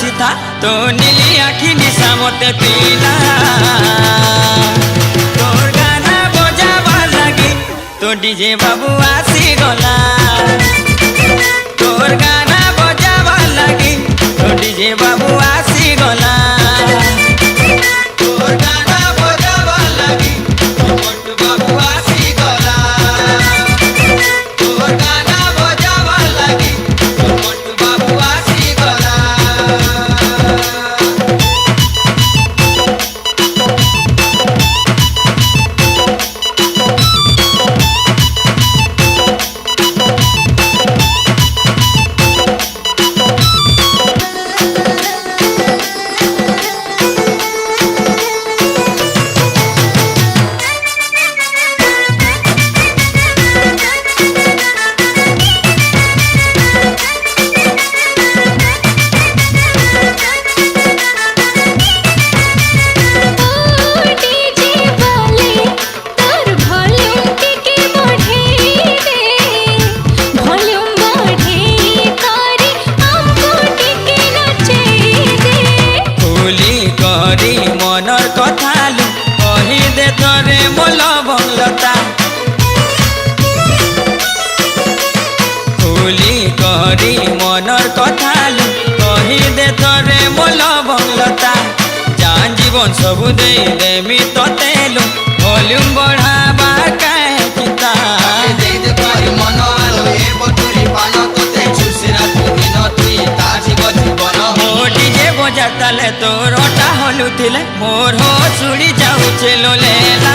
बसीथा तो नीली आखि निशा मते पीला तोर गाना बजावा लगी तो डीजे बाबू आसी गला तोर गाना बजावा लगी तो डीजे बाबू आसी गला तोर गाना बजावा लगी तो मोटू बाबू आसी गला तोर गाना बजावा लगी तो मोटू बाबू आसी गला मनर कथालु कही दे तोरे मोल भंगलता खुली करी मनर कथालु कही दे तोरे मोल भंगलता जान जीवन सबु दे देमी ततेलु वॉल्यूम बढ़ावा काहे चिता दे दे पारी मन आलो ए बटुरी पानो तते छुसिरा दिन तुई ताजी बजीवन हो डीजे बजाताले तोर ओटा हलुथिले मोर हो सुड़ी जाउछे लोलेला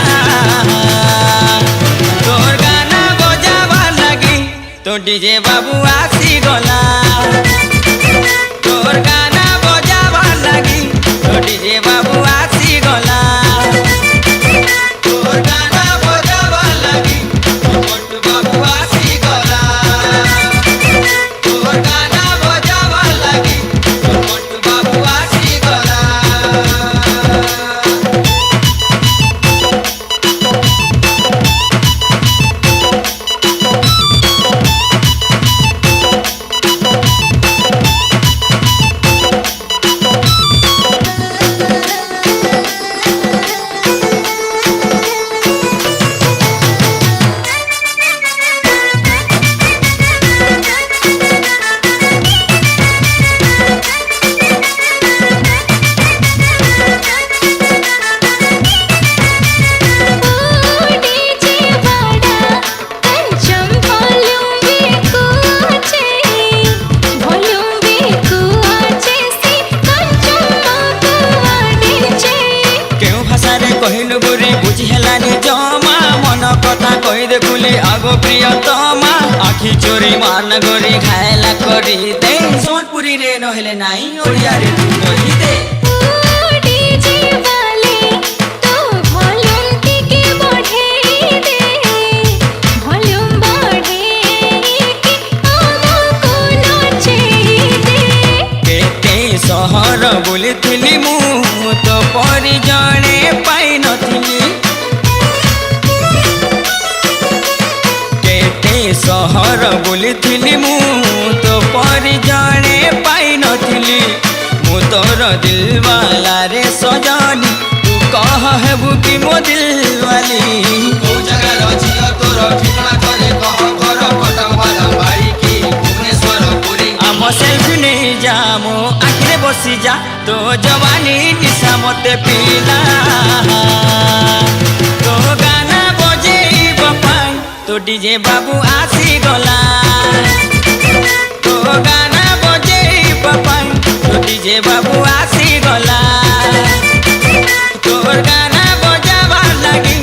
तोर गाना बजावा लगी तो डीजे बाबू आसी गला तोर गाना बजावा लगी तो डीजे बाबू आसी गला तोर गाना बजावा लगी तो मोटू बाबू आसी गला तोर गाना बजावा लगी तो मोटू बाबू आसी गला कहिलु बुरी बुझी हेलानी जमा मन कथा कहि दे बुली आगो प्रियतमा आखि चोरी मान गोरी खाएला करी दे सोनपुरी रे नहेले नाई ओडिया रे तू कहि दे डीजे वाले तो वॉल्यूम टिके बढ़े दे वॉल्यूम बढ़े कि हमको नाचे दे केते सहर बुलिथिली मु तो परि जणे पाई नथिली केते सहर बुलिथिली मु तो परि जणे पाई नथिली मु तोर दिलवाला रे सजनी तू कह हेबु कि मो दिलवाली को जगह रजिया तोर ठिकाना करे कह घर कटक वाला बाड़ी की भुवनेश्वर पुरी आम सेल्फी नहीं जा मो आखिरे बसी जा तो जवानी निशा मते पीला तो गाना बजेब पाई तो डीजे बाबू आसी गला तो गाना बजेब पाई तो डीजे बाबू आसी गला तोर गाना बजावा लगी